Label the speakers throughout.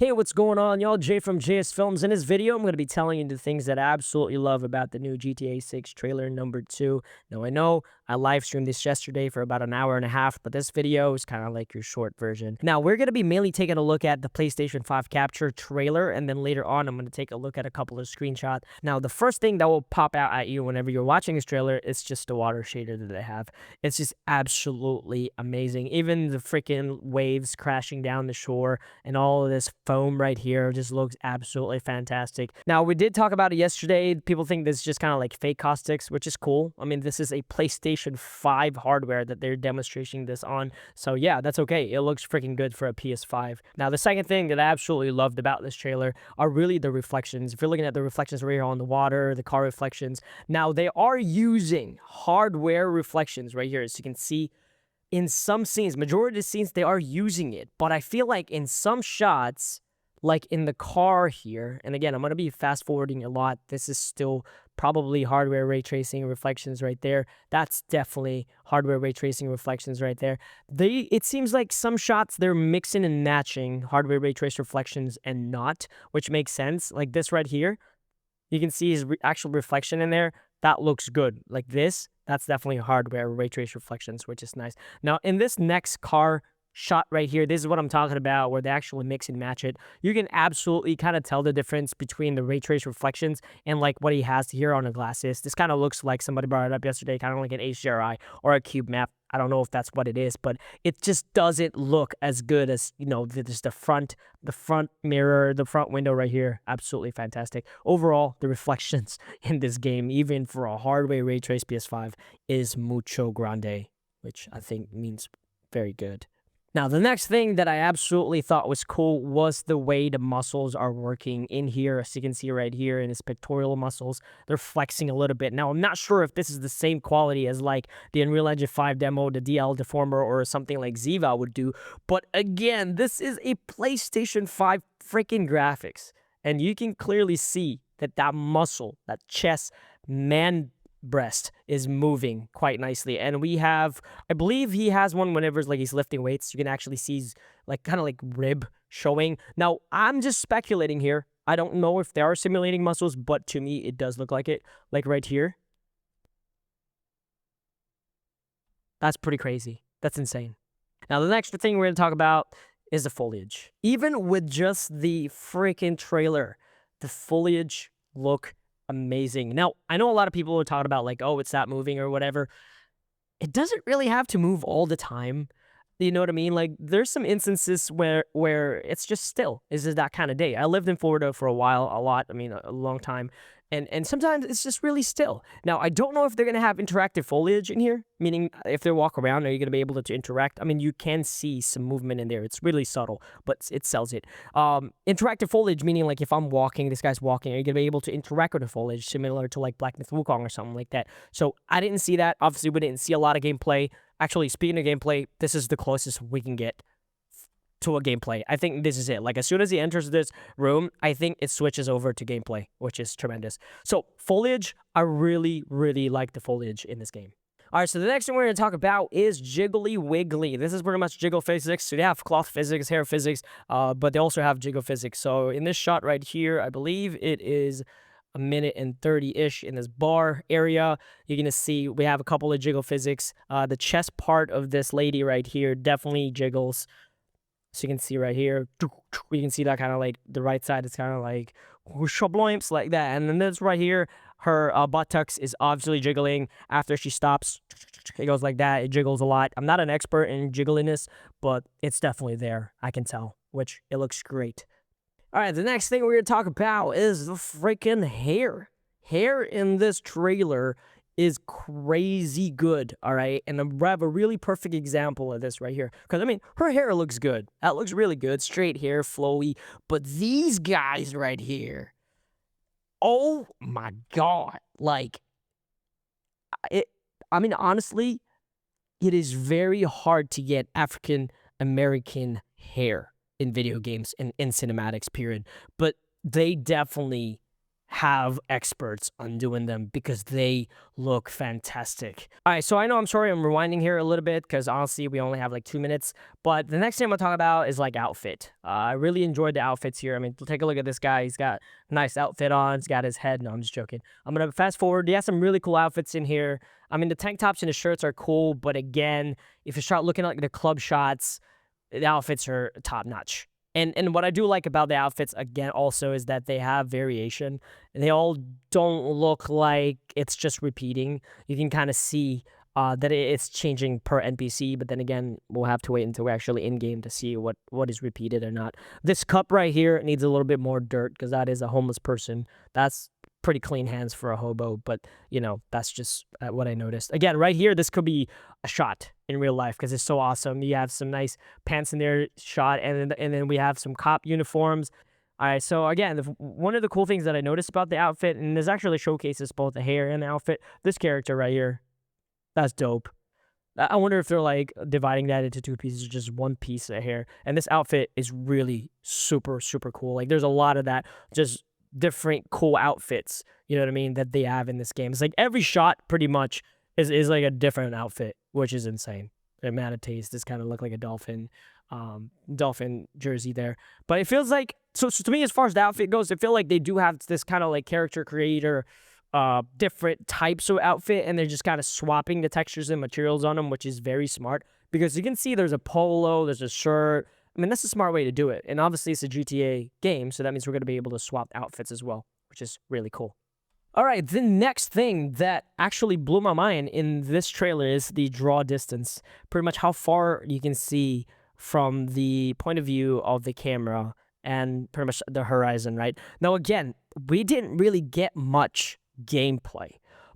Speaker 1: Hey, what's going on, y'all? Jay from JS Films. In this video, I'm going to be telling you the things that I absolutely love about the new GTA 6 trailer number 2. Now, I know I live streamed this yesterday for about an hour and a half, but this video is kind of like your short version. Now, we're going to be mainly taking a look at the PlayStation 5 capture trailer, and then later on, I'm going to take a look at a couple of screenshots. Now, the first thing that will pop out at you whenever you're watching this trailer is just the water shader that they have. It's just absolutely amazing. Even the freaking waves crashing down the shore and all of this foam right here just looks absolutely fantastic. Now, we did talk about it yesterday. People think this is just kind of like fake caustics, which is cool. I mean, this is a PlayStation 5 hardware that they're demonstrating this on. So yeah, that's okay. It looks freaking good for a PS5. Now, the second thing that I absolutely loved about this trailer are really the reflections. If you're looking at the reflections right here on the water, the car reflections. Now, they are using hardware reflections right here, as you can see. In some scenes, majority of the scenes, they are using it. But I feel like in some shots, like in the car here, and again, I'm going to be fast forwarding a lot. This is still probably hardware ray tracing reflections right there. That's definitely hardware ray tracing reflections right there. It seems like some shots, they're mixing and matching hardware ray trace reflections and not, which makes sense. Like this right here, you can see his actual reflection in there. That looks good. Like this, that's definitely hardware ray trace reflections, which is nice. Now, in this next car shot right here, this is what I'm talking about, where they actually mix and match it. You can absolutely kind of tell the difference between the ray trace reflections and like what he has here on the glasses. This kind of looks like, somebody brought it up yesterday, kind of like an HDRI or a cube map. I don't know if that's what it is, but it just doesn't look as good as, you know, just the front mirror, the front window right here. Absolutely fantastic. Overall, the reflections in this game, even for a hardware ray trace PS5, is mucho grande, which I think means very good. Now, the next thing that I absolutely thought was cool was the way the muscles are working in here. As you can see right here in his pectoral muscles, they're flexing a little bit. Now, I'm not sure if this is the same quality as like the Unreal Engine 5 demo, the DL Deformer, or something like Ziva would do. But again, this is a PlayStation 5 freaking graphics. And you can clearly see that that muscle, that chest, man breast is moving quite nicely. And we have, I believe he has one whenever it's like he's lifting weights. You can actually see like kind of like rib showing. Now, I'm just speculating here. I don't know if they are simulating muscles, but to me, it does look like it. Like right here. That's pretty crazy. That's insane. Now, the next thing we're going to talk about is the foliage. Even with just the freaking trailer, the foliage look amazing. Now, I know a lot of people are talking about like, oh, it's not moving or whatever. It doesn't really have to move all the time. You know what I mean? Like, there's some instances where it's just still. This is that kind of day. I lived in Florida for a lot. I mean, a long time. And sometimes it's just really still. Now, I don't know if they're going to have interactive foliage in here, meaning if they walk around, are you going to be able to interact? I mean, you can see some movement in there. It's really subtle, but it sells it. Interactive foliage, meaning like if I'm walking, this guy's walking, are you going to be able to interact with the foliage, similar to like Black Myth Wukong or something like that? So I didn't see that. Obviously, we didn't see a lot of gameplay. Actually, speaking of gameplay, this is the closest we can get to a gameplay. I think this is it. Like, as soon as he enters this room, I think it switches over to gameplay, which is tremendous. So, foliage, I really, really like the foliage in this game. All right, so the next thing we're going to talk about is Jiggly Wiggly. This is pretty much Jiggle Physics. So they have cloth physics, hair physics, but they also have Jiggle Physics. So in this shot right here, I believe it is a minute and 30-ish in this bar area. You're going to see we have a couple of Jiggle Physics. The chest part of this lady right here definitely jiggles. So you can see right here, you can see that kind of like the right side is kind of like shabloimps like that. And then this right here, her buttocks is obviously jiggling after she stops. It goes like that. It jiggles a lot. I'm not an expert in jiggliness, but it's definitely there. I can tell, which it looks great. All right, the next thing we're going to talk about is the freaking hair. Hair in this trailer is crazy good, all right? And I have a really perfect example of this right here. Because, I mean, her hair looks good. That looks really good. Straight hair, flowy. But these guys right here, oh my God. Like, I mean, honestly, it is very hard to get African-American hair in video games and in cinematics, period. But they definitely have experts on doing them because they look fantastic. All right, so I know I'm sorry I'm rewinding here a little bit because honestly we only have like 2 minutes, but the next thing I'm gonna talk about is like outfit. I really enjoyed the outfits here. I mean, take a look at this guy. He's got a nice outfit on. He's got his head. No, I'm just joking. I'm gonna fast forward. He has some really cool outfits in here. I mean, the tank tops and the shirts are cool, but again, if you start looking at like the club shots, the outfits are top notch. And what I do like about the outfits, again, also is that they have variation. They all don't look like it's just repeating. You can kind of see that it's changing per NPC, but then again, we'll have to wait until we're actually in-game to see what is repeated or not. This cup right here needs a little bit more dirt because that is a homeless person. That's pretty clean hands for a hobo, but, you know, that's just what I noticed. Again, right here, this could be a shot in real life because it's so awesome. You have some nice pants in there shot, and then we have some cop uniforms. All right, so again, one of the cool things that I noticed about the outfit, and this actually showcases both the hair and the outfit, this character right here, that's dope. I wonder if they're like dividing that into two pieces, just one piece of hair. And this outfit is really super, super cool. Like there's a lot of that, just different cool outfits, you know what I mean, that they have in this game. It's like every shot pretty much is like a different outfit, which is insane. And Manatees, this kind of look like a dolphin jersey there. But it feels like, so to me, as far as the outfit goes, I feel like they do have this kind of like character creator, different types of outfit, and they're just kind of swapping the textures and materials on them, which is very smart because you can see there's a polo, there's a shirt. I mean, that's a smart way to do it. And obviously it's a GTA game, so that means we're going to be able to swap outfits as well, which is really cool. All right, the next thing that actually blew my mind in this trailer is the draw distance. Pretty much how far you can see from the point of view of the camera and pretty much the horizon, right? Now, again, we didn't really get much gameplay,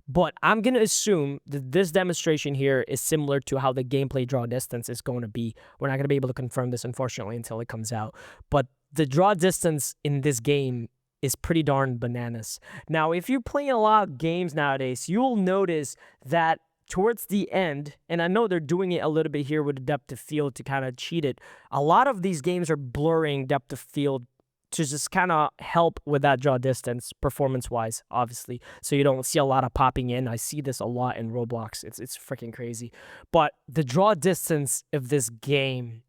Speaker 1: but I'm going to assume that this demonstration here is similar to how the gameplay draw distance is going to be. We're not going to be able to confirm this, unfortunately, until it comes out. But the draw distance in this game is pretty darn bananas. Now, if you're playing a lot of games nowadays, you'll notice that towards the end, and I know they're doing it a little bit here with the depth of field to kind of cheat it, a lot of these games are blurring depth of field to just kind of help with that draw distance performance-wise, obviously. So you don't see a lot of popping in. I see this a lot in Roblox. It's freaking crazy. But the draw distance of this game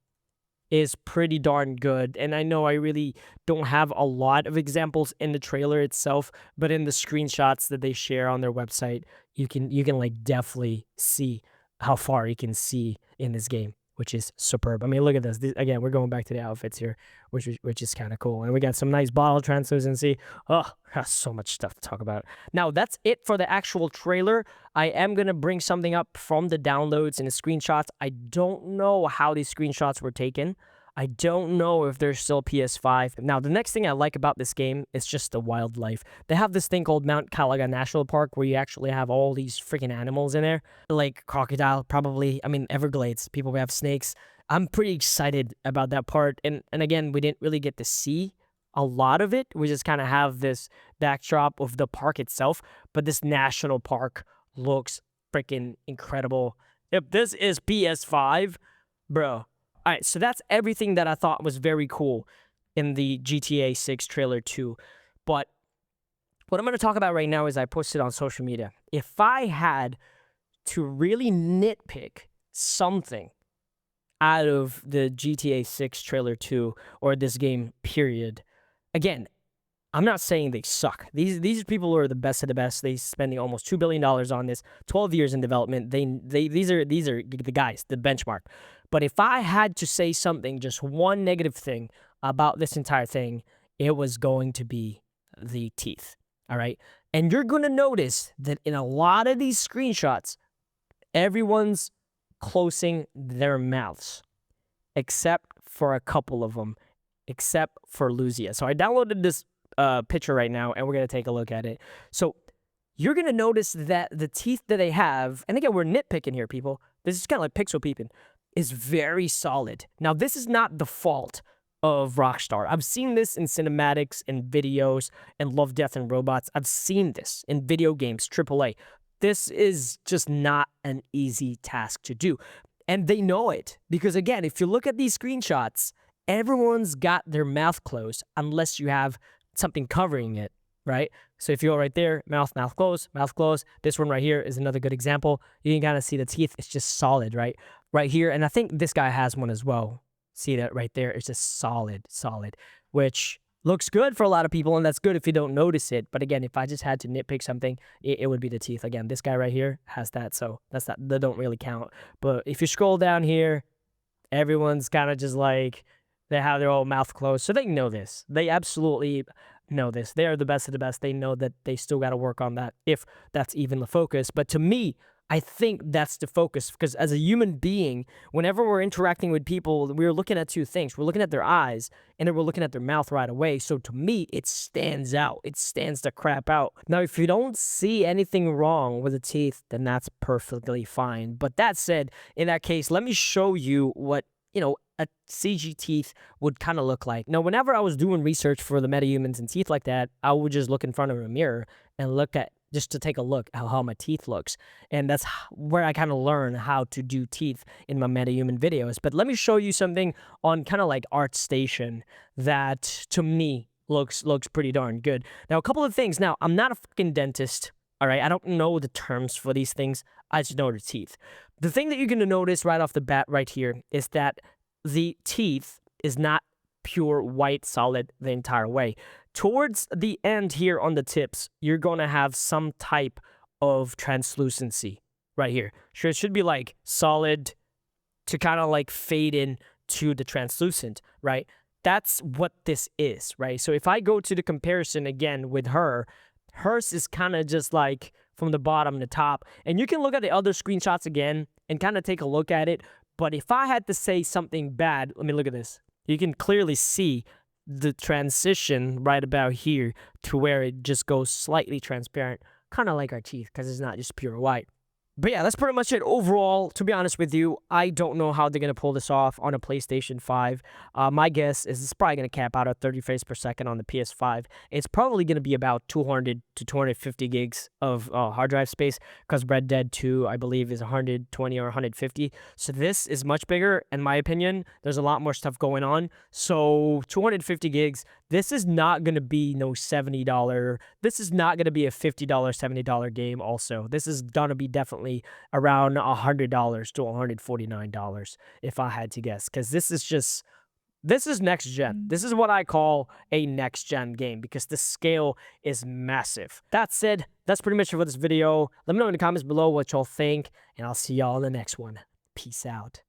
Speaker 1: is pretty darn good. And I know I really don't have a lot of examples in the trailer itself, but in the screenshots that they share on their website, you can like definitely see how far you can see in this game, which is superb. I mean, look at this. Again, we're going back to the outfits here, which is kind of cool. And we got some nice bottle translucency. Oh, so much stuff to talk about. Now, that's it for the actual trailer. I am going to bring something up from the downloads and the screenshots. I don't know how these screenshots were taken. I don't know if they're still PS5. Now, the next thing I like about this game is just the wildlife. They have this thing called Mount Calaga National Park where you actually have all these freaking animals in there. Like crocodile, probably. I mean, Everglades. People have snakes. I'm pretty excited about that part. And again, we didn't really get to see a lot of it. We just kind of have this backdrop of the park itself. But this national park looks freaking incredible. If this is PS5, bro. All right, so that's everything that I thought was very cool in the GTA 6 trailer 2. But what I'm going to talk about right now is I posted on social media. If I had to really nitpick something out of the GTA 6 trailer 2 or this game, period, again, I'm not saying they suck. These people are the best of the best. They spending almost $2 billion on this, 12 years in development. These are the guys, the benchmark. But if I had to say something, just one negative thing about this entire thing, it was going to be the teeth. All right. And you're going to notice that in a lot of these screenshots, everyone's closing their mouths, except for a couple of them, except for Luzia. So I downloaded this picture right now, and we're going to take a look at it. So you're going to notice that the teeth that they have, and again, we're nitpicking here, people. This is kind of like pixel peeping, is very solid. Now, this is not the fault of Rockstar. I've seen this in cinematics and videos and Love, Death, and Robots. I've seen this in video games, AAA. This is just not an easy task to do. And they know it. Because again, if you look at these screenshots, everyone's got their mouth closed unless you have something covering it. right? So if you go right there, mouth close, mouth close. This one right here is another good example. You can kind of see the teeth. It's just solid, right here. And I think this guy has one as well. See that right there? It's just solid, which looks good for a lot of people, and that's good if you don't notice it. But again, if I just had to nitpick something, it would be the teeth. Again, this guy right here has that, so that don't really count. But if you scroll down here, everyone's kind of just like, they have their old mouth closed. So they know this. They absolutely know this. They are the best of the best. They know that they still got to work on that, if that's even the focus. But to me, I think that's the focus, because as a human being, whenever we're interacting with people, we're looking at two things. We're looking at their eyes, and then we're looking at their mouth right away. So to me, it stands out. It stands the crap out. Now, if you don't see anything wrong with the teeth, then that's perfectly fine. But that said, in that case, let me show you what, a CG teeth would kind of look like. Now, whenever I was doing research for the metahumans and teeth like that, I would just look in front of a mirror and just to take a look at how my teeth looks. And that's where I kind of learn how to do teeth in my metahuman videos. But let me show you something on kind of like ArtStation that to me looks pretty darn good. Now, a couple of things. Now, I'm not a fucking dentist. All right, I don't know the terms for these things. I just know the teeth. The thing that you're going to notice right off the bat right here is that the teeth is not pure white solid the entire way. Towards the end here on the tips, you're going to have some type of translucency right here. Sure, it should be like solid to kind of like fade in to the translucent, right? That's what this is, right? So if I go to the comparison again with hers is kind of just like from the bottom to top. And you can look at the other screenshots again and kind of take a look at it. But if I had to say something bad, let me look at this. You can clearly see the transition right about here to where it just goes slightly transparent, kind of like our teeth, because it's not just pure white. But yeah, that's pretty much it. Overall, to be honest with you, I don't know how they're going to pull this off on a PlayStation 5. My guess is it's probably going to cap out at 30 frames per second on the PS5. It's probably going to be about 200 to 250 gigs of hard drive space, because Red Dead 2, I believe, is 120 or 150. So this is much bigger, in my opinion. There's a lot more stuff going on. So 250 gigs, this is not going to be no $70. This is not going to be a $50, $70 game also. This is going to be definitely around $100 to $149 if I had to guess, because this is next gen. This is what I call a next gen game, because the scale is massive. That said, that's pretty much it for this video. Let me know in the comments below what y'all think, and I'll see y'all in the next one. Peace out.